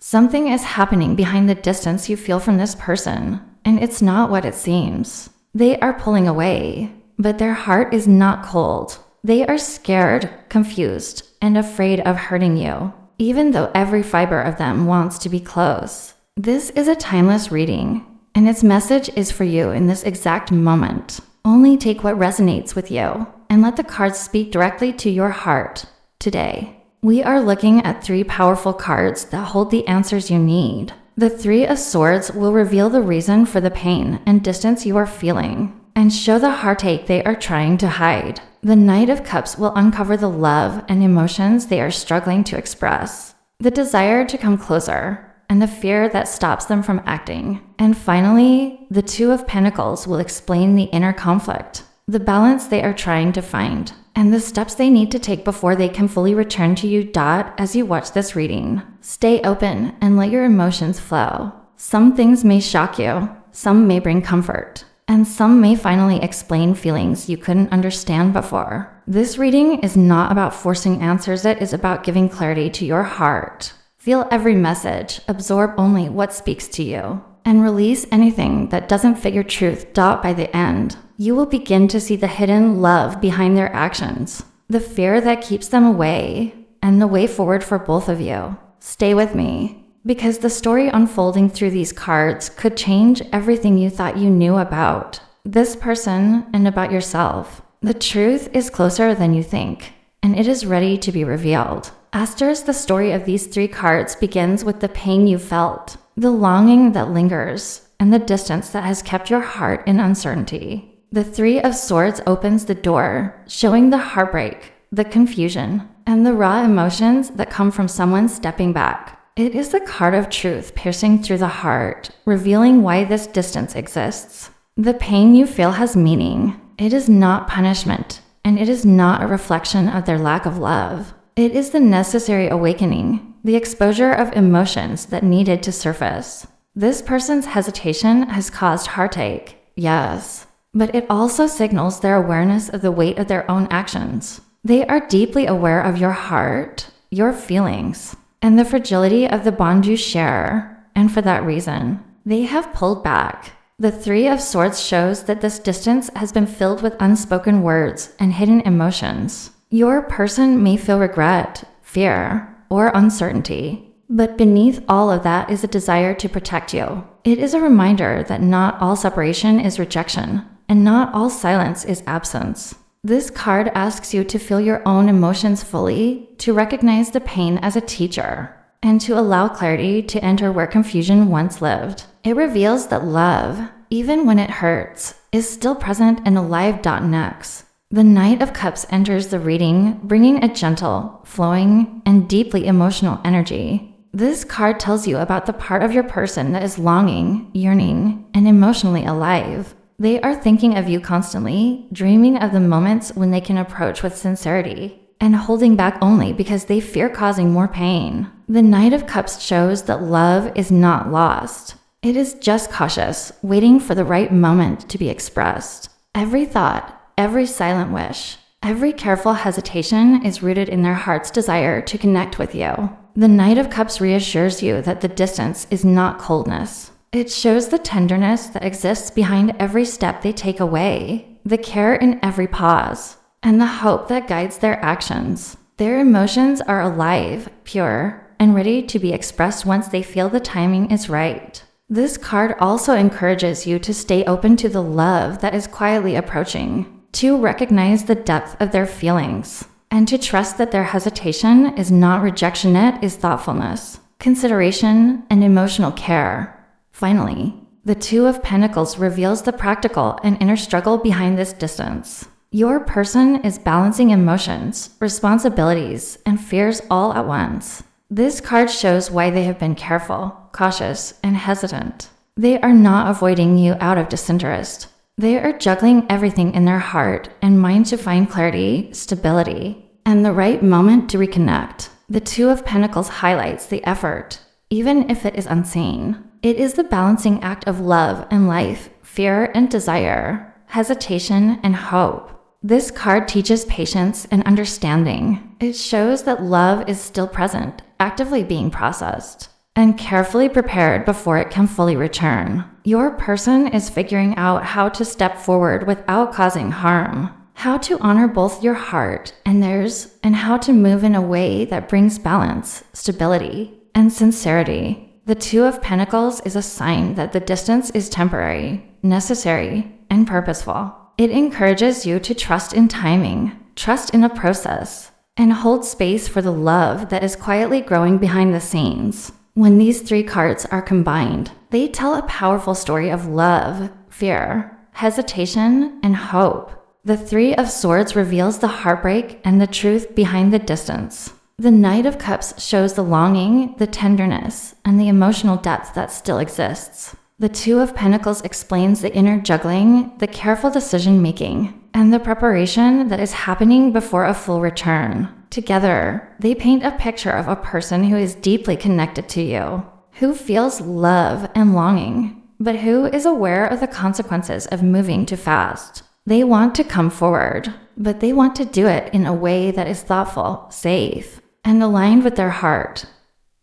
Something is happening behind the distance you feel from this person, and it's not what it seems. They are pulling away, but their heart is not cold. They are scared, confused, and afraid of hurting you, even though every fiber of them wants to be close. This is a timeless reading, and its message is for you in this exact moment. Only take what resonates with you, and let the cards speak directly to your heart today. We are looking at 3 powerful cards that hold the answers you need. The 3 of Swords will reveal the reason for the pain and distance you are feeling, and show the heartache they are trying to hide. The Knight of Cups will uncover the love and emotions they are struggling to express, the desire to come closer, and the fear that stops them from acting. And finally, the 2 of Pentacles will explain the inner conflict, the balance they are trying to find, and the steps they need to take before they can fully return to you. As you watch this reading, stay open and let your emotions flow. Some things may shock you, some may bring comfort, and some may finally explain feelings you couldn't understand before. This reading is not about forcing answers, it is about giving clarity to your heart. Feel every message, absorb only what speaks to you, and release anything that doesn't fit your truth. By the end, you will begin to see the hidden love behind their actions, the fear that keeps them away, and the way forward for both of you. Stay with me, because the story unfolding through these cards could change everything you thought you knew about this person and about yourself. The truth is closer than you think, and it is ready to be revealed. The story of these 3 cards begins with the pain you felt, the longing that lingers, and the distance that has kept your heart in uncertainty. The 3 of Swords opens the door, showing the heartbreak, the confusion, and the raw emotions that come from someone stepping back. It is the card of truth piercing through the heart, revealing why this distance exists. The pain you feel has meaning. It is not punishment, and it is not a reflection of their lack of love. It is the necessary awakening, the exposure of emotions that needed to surface. This person's hesitation has caused heartache, yes, but it also signals their awareness of the weight of their own actions. They are deeply aware of your heart, your feelings, and the fragility of the bond you share, and for that reason, they have pulled back. The 3 of Swords shows that this distance has been filled with unspoken words and hidden emotions. Your person may feel regret, fear, or uncertainty, but beneath all of that is a desire to protect you. It is a reminder that not all separation is rejection, and not all silence is absence. This card asks you to feel your own emotions fully, to recognize the pain as a teacher, and to allow clarity to enter where confusion once lived. It reveals that love, even when it hurts, is still present and alive. Next, the Knight of Cups enters the reading, bringing a gentle, flowing, and deeply emotional energy. This card tells you about the part of your person that is longing, yearning, and emotionally alive. They are thinking of you constantly, dreaming of the moments when they can approach with sincerity, and holding back only because they fear causing more pain. The Knight of Cups shows that love is not lost. It is just cautious, waiting for the right moment to be expressed. Every thought, every silent wish, every careful hesitation is rooted in their heart's desire to connect with you. The Knight of Cups reassures you that the distance is not coldness. It shows the tenderness that exists behind every step they take away, the care in every pause, and the hope that guides their actions. Their emotions are alive, pure, and ready to be expressed once they feel the timing is right. This card also encourages you to stay open to the love that is quietly approaching, to recognize the depth of their feelings, and to trust that their hesitation is not rejection, it is thoughtfulness, consideration, and emotional care. Finally, the 2 of Pentacles reveals the practical and inner struggle behind this distance. Your person is balancing emotions, responsibilities, and fears all at once. This card shows why they have been careful, cautious, and hesitant. They are not avoiding you out of disinterest. They are juggling everything in their heart and mind to find clarity, stability, and the right moment to reconnect. The 2 of Pentacles highlights the effort, even if it is unseen. It is the balancing act of love and life, fear and desire, hesitation and hope. This card teaches patience and understanding. It shows that love is still present, actively being processed. and carefully prepared before it can fully return. Your person is figuring out how to step forward without causing harm, how to honor both your heart and theirs, and how to move in a way that brings balance, stability, and sincerity. The Two of Pentacles is a sign that the distance is temporary, necessary, and purposeful. It encourages you to trust in timing, trust in a process, and hold space for the love that is quietly growing behind the scenes. When these three cards are combined, they tell a powerful story of love, fear, hesitation, and hope. The Three of Swords reveals the heartbreak and the truth behind the distance. The Knight of Cups shows the longing, the tenderness, and the emotional depth that still exists. The Two of Pentacles explains the inner juggling, the careful decision-making, and the preparation that is happening before a full return. Together, they paint a picture of a person who is deeply connected to you, who feels love and longing, but who is aware of the consequences of moving too fast. They want to come forward, but they want to do it in a way that is thoughtful, safe, and aligned with their heart.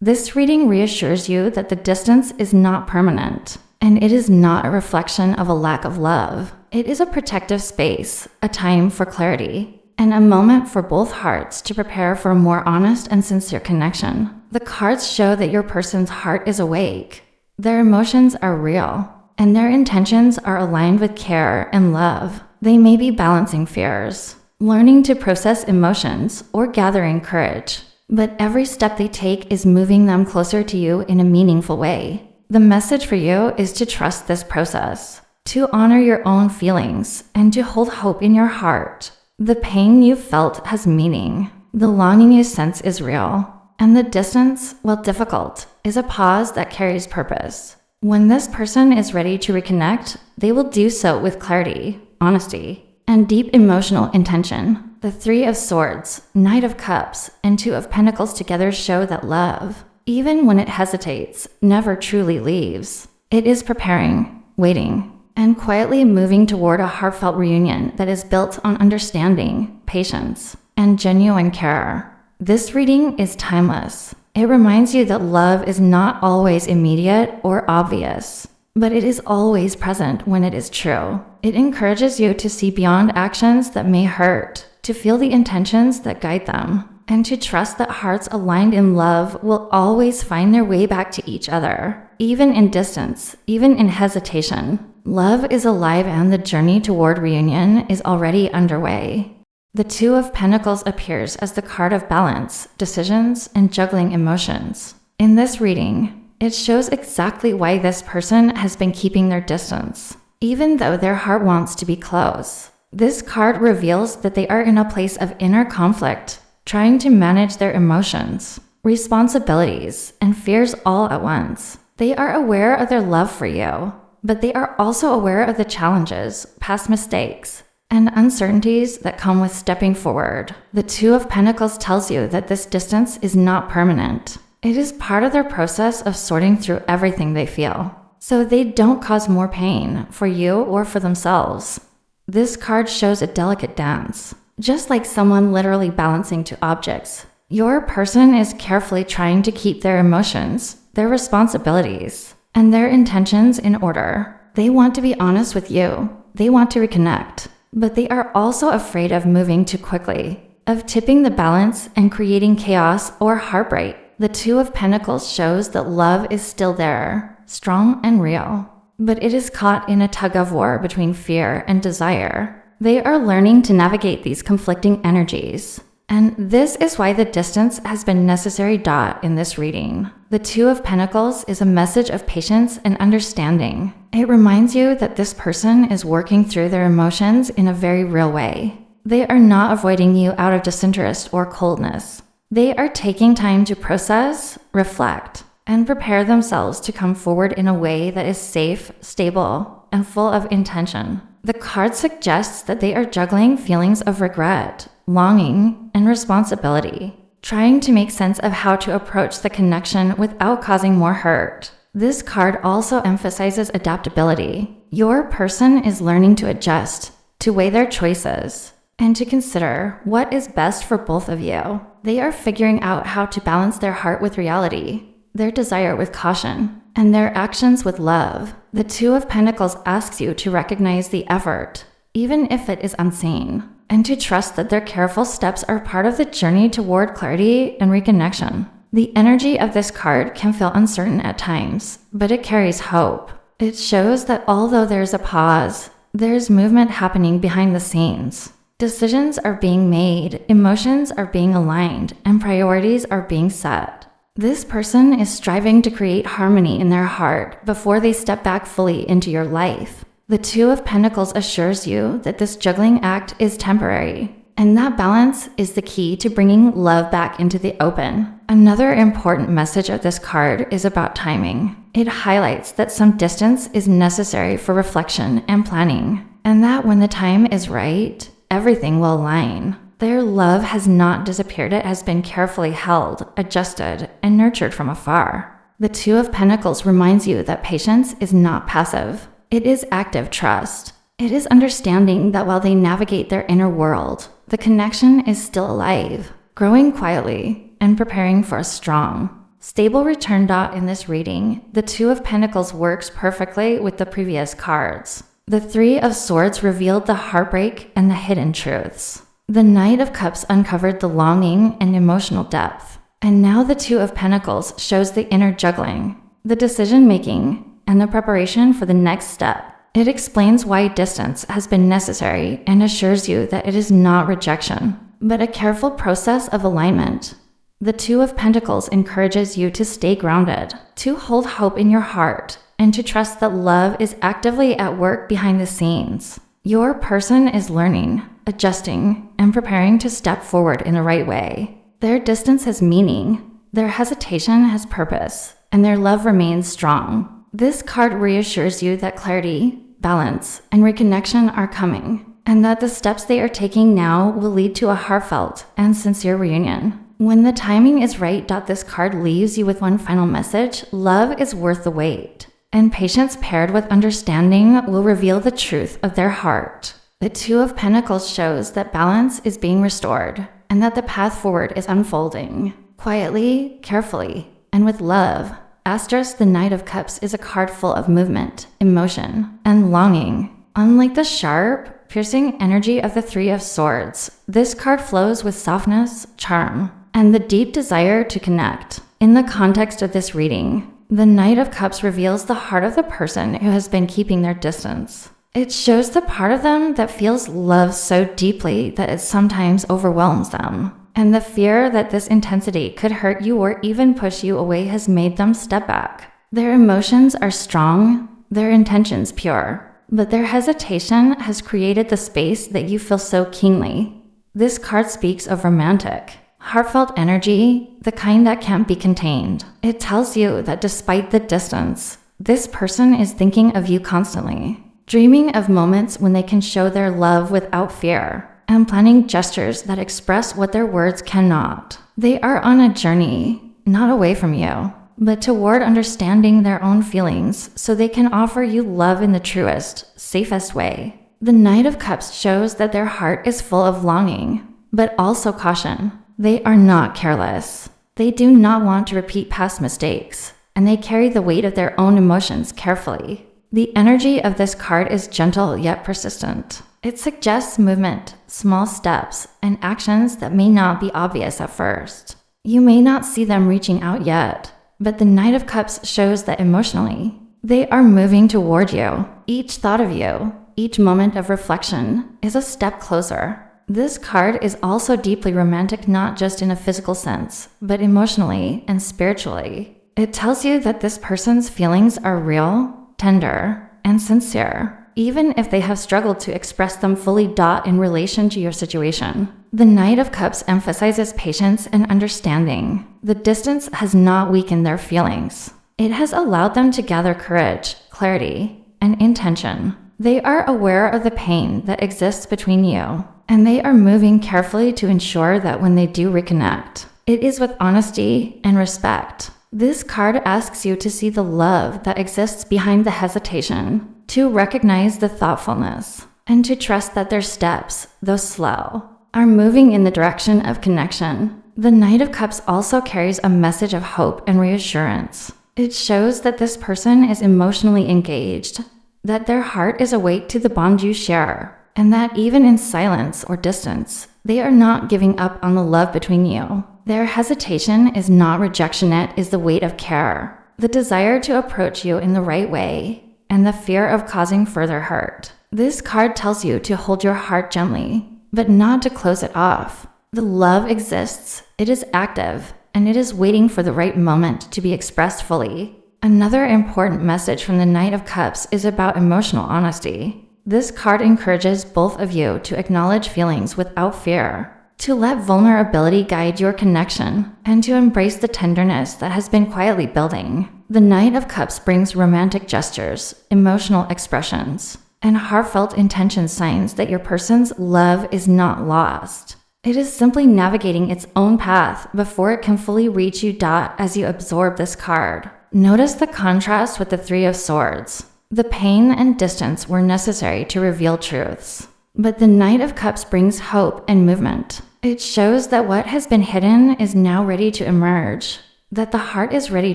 This reading reassures you that the distance is not permanent, and it is not a reflection of a lack of love. It is a protective space, a time for clarity, and a moment for both hearts to prepare for a more honest and sincere connection. The cards show that your person's heart is awake, their emotions are real, and their intentions are aligned with care and love. They may be balancing fears, learning to process emotions, or gathering courage, but every step they take is moving them closer to you in a meaningful way. The message for you is to trust this process, to honor your own feelings, and to hold hope in your heart. The pain you felt has meaning, the longing you sense is real, and the distance, while difficult, is a pause that carries purpose. When this person is ready to reconnect, they will do so with clarity, honesty, and deep emotional intention. The Three of Swords, Knight of Cups, and Two of Pentacles together show that love, even when it hesitates, never truly leaves. It is preparing, waiting, and quietly moving toward a heartfelt reunion that is built on understanding, patience, and genuine care. This reading is timeless. It reminds you that love is not always immediate or obvious, but it is always present when it is true. It encourages you to see beyond actions that may hurt, to feel the intentions that guide them, and to trust that hearts aligned in love will always find their way back to each other, even in distance, even in hesitation. Love is alive and the journey toward reunion is already underway. The Two of Pentacles appears as the card of balance, decisions, and juggling emotions. In this reading, it shows exactly why this person has been keeping their distance, even though their heart wants to be close. This card reveals that they are in a place of inner conflict, trying to manage their emotions, responsibilities, and fears all at once. They are aware of their love for you, but they are also aware of the challenges, past mistakes, and uncertainties that come with stepping forward. The Two of Pentacles tells you that this distance is not permanent. It is part of their process of sorting through everything they feel, so they don't cause more pain for you or for themselves. This card shows a delicate dance. Just like someone literally balancing two objects, your person is carefully trying to keep their emotions, their responsibilities, and their intentions in order. They want to be honest with you. They want to reconnect, but they are also afraid of moving too quickly, of tipping the balance and creating chaos or heartbreak. The Two of Pentacles shows that love is still there, strong and real, but it is caught in a tug-of-war between fear and desire. They are learning to navigate these conflicting energies, and this is why the distance has been necessary in this reading. The Two of Pentacles is a message of patience and understanding. It reminds you that this person is working through their emotions in a very real way. They are not avoiding you out of disinterest or coldness. They are taking time to process, reflect, and prepare themselves to come forward in a way that is safe, stable, and full of intention. The card suggests that they are juggling feelings of regret, longing, and responsibility, trying to make sense of how to approach the connection without causing more hurt. This card also emphasizes adaptability. Your person is learning to adjust, to weigh their choices, and to consider what is best for both of you. They are figuring out how to balance their heart with reality. their desire with caution, and their actions with love. The Two of Pentacles asks you to recognize the effort, even if it is unseen, and to trust that their careful steps are part of the journey toward clarity and reconnection. The energy of this card can feel uncertain at times, but it carries hope. It shows that although there's a pause, there's movement happening behind the scenes. Decisions are being made, emotions are being aligned, and priorities are being set. This person is striving to create harmony in their heart before they step back fully into your life. The Two of Pentacles assures you that this juggling act is temporary, and that balance is the key to bringing love back into the open. Another important message of this card is about timing. It highlights that some distance is necessary for reflection and planning, and that when the time is right, everything will align. Their love has not disappeared. It has been carefully held, adjusted, and nurtured from afar. The Two of Pentacles reminds you that patience is not passive. It is active trust. It is understanding that while they navigate their inner world, the connection is still alive, growing quietly, and preparing for a strong, stable return. In this reading, the Two of Pentacles works perfectly with the previous cards. The Three of Swords revealed the heartbreak and the hidden truths. The Knight of Cups uncovered the longing and emotional depth. And now the Two of Pentacles shows the inner juggling, the decision-making, and the preparation for the next step. It explains why distance has been necessary and assures you that it is not rejection, but a careful process of alignment. The Two of Pentacles encourages you to stay grounded, to hold hope in your heart, and to trust that love is actively at work behind the scenes. Your person is learning, adjusting, and preparing to step forward in the right way. Their distance has meaning, their hesitation has purpose, and their love remains strong. This card reassures you that clarity, balance, and reconnection are coming, and that the steps they are taking now will lead to a heartfelt and sincere reunion. When the timing is right, this card leaves you with one final message: love is worth the wait, and patience paired with understanding will reveal the truth of their heart. The Two of Pentacles shows that balance is being restored, and that the path forward is unfolding, quietly, carefully, and with love. The Knight of Cups is a card full of movement, emotion, and longing. Unlike the sharp, piercing energy of the Three of Swords, this card flows with softness, charm, and the deep desire to connect. In the context of this reading, the Knight of Cups reveals the heart of the person who has been keeping their distance. It shows the part of them that feels love so deeply that it sometimes overwhelms them. And the fear that this intensity could hurt you or even push you away has made them step back. Their emotions are strong, their intentions pure, but their hesitation has created the space that you feel so keenly. This card speaks of romantic, heartfelt energy, the kind that can't be contained. It tells you that despite the distance, this person is thinking of you constantly, dreaming of moments when they can show their love without fear, and planning gestures that express what their words cannot. They are on a journey, not away from you, but toward understanding their own feelings so they can offer you love in the truest, safest way. The Knight of Cups shows that their heart is full of longing, but also caution. They are not careless. They do not want to repeat past mistakes, and they carry the weight of their own emotions carefully. The energy of this card is gentle yet persistent. It suggests movement, small steps, and actions that may not be obvious at first. You may not see them reaching out yet, but the Knight of Cups shows that emotionally, they are moving toward you. Each thought of you, each moment of reflection, is a step closer. This card is also deeply romantic, not just in a physical sense, but emotionally and spiritually. It tells you that this person's feelings are real, tender, and sincere, even if they have struggled to express them fully. In relation to your situation, the Knight of Cups emphasizes patience and understanding. The distance has not weakened their feelings. It has allowed them to gather courage, clarity, and intention. They are aware of the pain that exists between you, and they are moving carefully to ensure that when they do reconnect, it is with honesty and respect. This card asks you to see the love that exists behind the hesitation, to recognize the thoughtfulness, and to trust that their steps, though slow, are moving in the direction of connection. The Knight of Cups also carries a message of hope and reassurance. It shows that this person is emotionally engaged, that their heart is awake to the bond you share, and that even in silence or distance, they are not giving up on the love between you. Their hesitation is not rejection, it is the weight of care, the desire to approach you in the right way, and the fear of causing further hurt. This card tells you to hold your heart gently, but not to close it off. The love exists, it is active, and it is waiting for the right moment to be expressed fully. Another important message from the Knight of Cups is about emotional honesty. This card encourages both of you to acknowledge feelings without fear, to let vulnerability guide your connection, and to embrace the tenderness that has been quietly building. The Knight of Cups brings romantic gestures, emotional expressions, and heartfelt intention, signs that your person's love is not lost. It is simply navigating its own path before it can fully reach you. As you absorb this card, notice the contrast with the Three of Swords. The pain and distance were necessary to reveal truths, but the Knight of Cups brings hope and movement. It shows that what has been hidden is now ready to emerge, that the heart is ready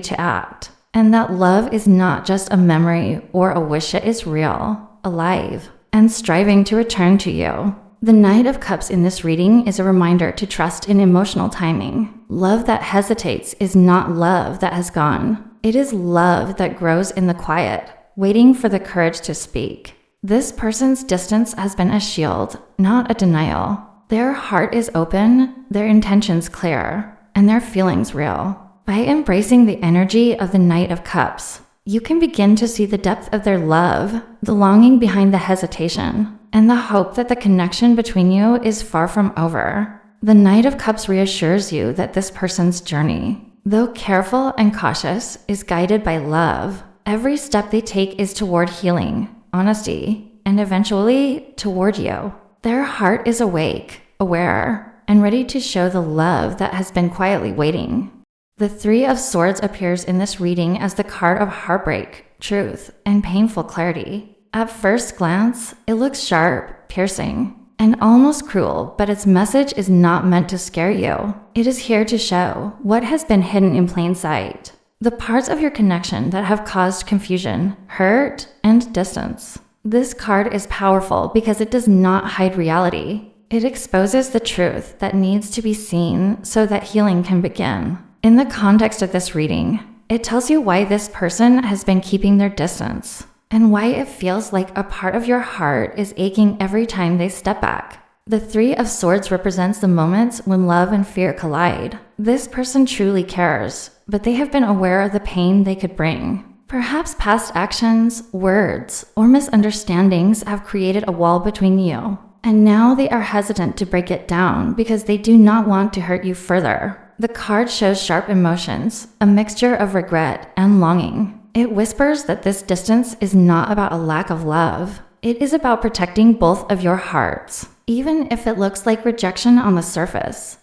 to act, and that love is not just a memory or a wish, it is real, alive, and striving to return to you. The Knight of Cups in this reading is a reminder to trust in emotional timing. Love that hesitates is not love that has gone. It is love that grows in the quiet, waiting for the courage to speak. This person's distance has been a shield, not a denial. Their heart is open, their intentions clear, and their feelings real. By embracing the energy of the Knight of Cups, you can begin to see the depth of their love, the longing behind the hesitation, and the hope that the connection between you is far from over. The Knight of Cups reassures you that this person's journey, though careful and cautious, is guided by love. Every step they take is toward healing, honesty, and eventually toward you. Their heart is awake, aware, and ready to show the love that has been quietly waiting. The Three of Swords appears in this reading as the card of heartbreak, truth, and painful clarity. At first glance, it looks sharp, piercing, and almost cruel, but its message is not meant to scare you. It is here to show what has been hidden in plain sight, the parts of your connection that have caused confusion, hurt, and distance. This card is powerful because it does not hide reality. It exposes the truth that needs to be seen so that healing can begin. In the context of this reading, it tells you why this person has been keeping their distance, and why it feels like a part of your heart is aching every time they step back. The Three of Swords represents the moments when love and fear collide. This person truly cares, but they have been aware of the pain they could bring. Perhaps past actions, words, or misunderstandings have created a wall between you, and now they are hesitant to break it down because they do not want to hurt you further. The card shows sharp emotions, a mixture of regret and longing. It whispers that this distance is not about a lack of love. It is about protecting both of your hearts, even if it looks like rejection on the surface.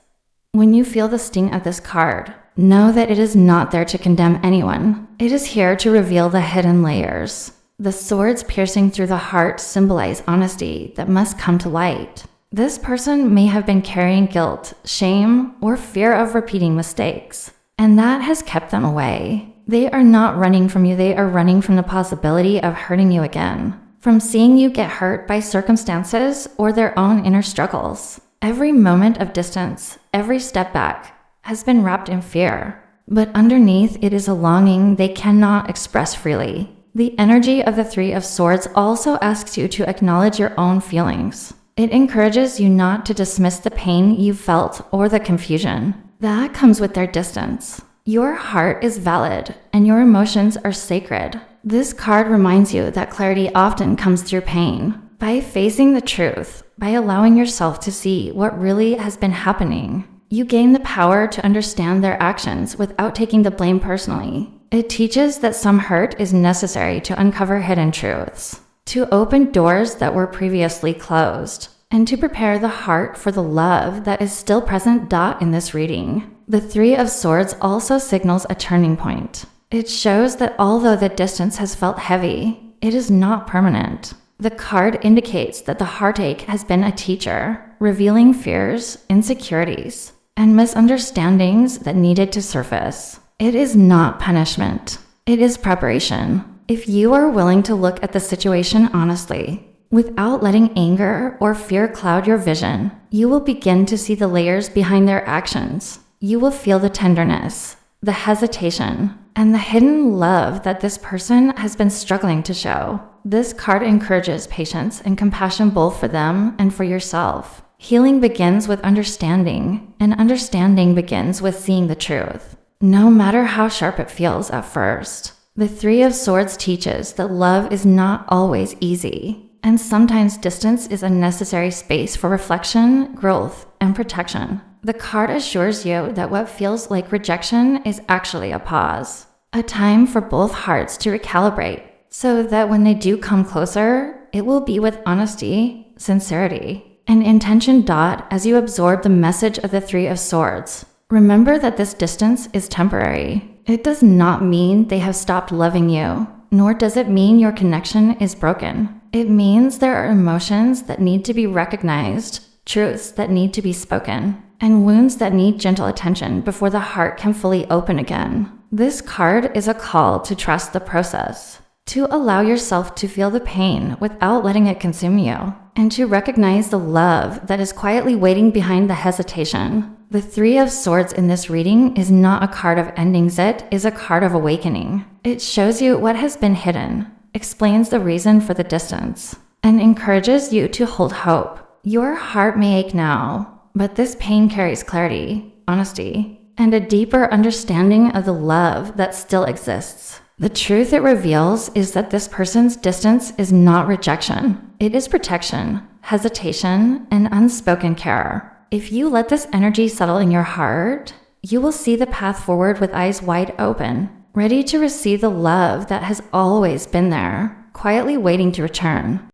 When you feel the sting of this card, know that it is not there to condemn anyone. It is here to reveal the hidden layers. The swords piercing through the heart symbolize honesty that must come to light. This person may have been carrying guilt, shame, or fear of repeating mistakes, and that has kept them away. They are not running from you, they are running from the possibility of hurting you again, from seeing you get hurt by circumstances or their own inner struggles. Every moment of distance, every step back, has been wrapped in fear, but underneath it is a longing they cannot express freely. The energy of the Three of Swords also asks you to acknowledge your own feelings. It encourages you not to dismiss the pain you felt or the confusion. That comes with their distance. Your heart is valid, and your emotions are sacred. This card reminds you that clarity often comes through pain. By facing the truth, by allowing yourself to see what really has been happening, you gain the power to understand their actions without taking the blame personally. It teaches that some hurt is necessary to uncover hidden truths, to open doors that were previously closed, and to prepare the heart for the love that is still present. In this reading, the Three of Swords also signals a turning point. It shows that although the distance has felt heavy, it is not permanent. The card indicates that the heartache has been a teacher, revealing fears, insecurities, and misunderstandings that needed to surface. It is not punishment. It is preparation. If you are willing to look at the situation honestly, without letting anger or fear cloud your vision, you will begin to see the layers behind their actions. You will feel the tenderness, the hesitation, and the hidden love that this person has been struggling to show. This card encourages patience and compassion both for them and for yourself. Healing begins with understanding, and understanding begins with seeing the truth, no matter how sharp it feels at first. The Three of Swords teaches that love is not always easy, and sometimes distance is a necessary space for reflection, growth, and protection. The card assures you that what feels like rejection is actually a pause, a time for both hearts to recalibrate, so that when they do come closer, it will be with honesty, sincerity, and intention. As you absorb the message of the Three of Swords, remember that this distance is temporary. It does not mean they have stopped loving you, nor does it mean your connection is broken. It means there are emotions that need to be recognized, truths that need to be spoken, and wounds that need gentle attention before the heart can fully open again. This card is a call to trust the process, to allow yourself to feel the pain without letting it consume you, and to recognize the love that is quietly waiting behind the hesitation. The Three of Swords in this reading is not a card of endings, it is a card of awakening. It shows you what has been hidden, explains the reason for the distance, and encourages you to hold hope. Your heart may ache now, but this pain carries clarity, honesty, and a deeper understanding of the love that still exists. The truth it reveals is that this person's distance is not rejection. It is protection, hesitation, and unspoken care. If you let this energy settle in your heart, you will see the path forward with eyes wide open, ready to receive the love that has always been there, quietly waiting to return.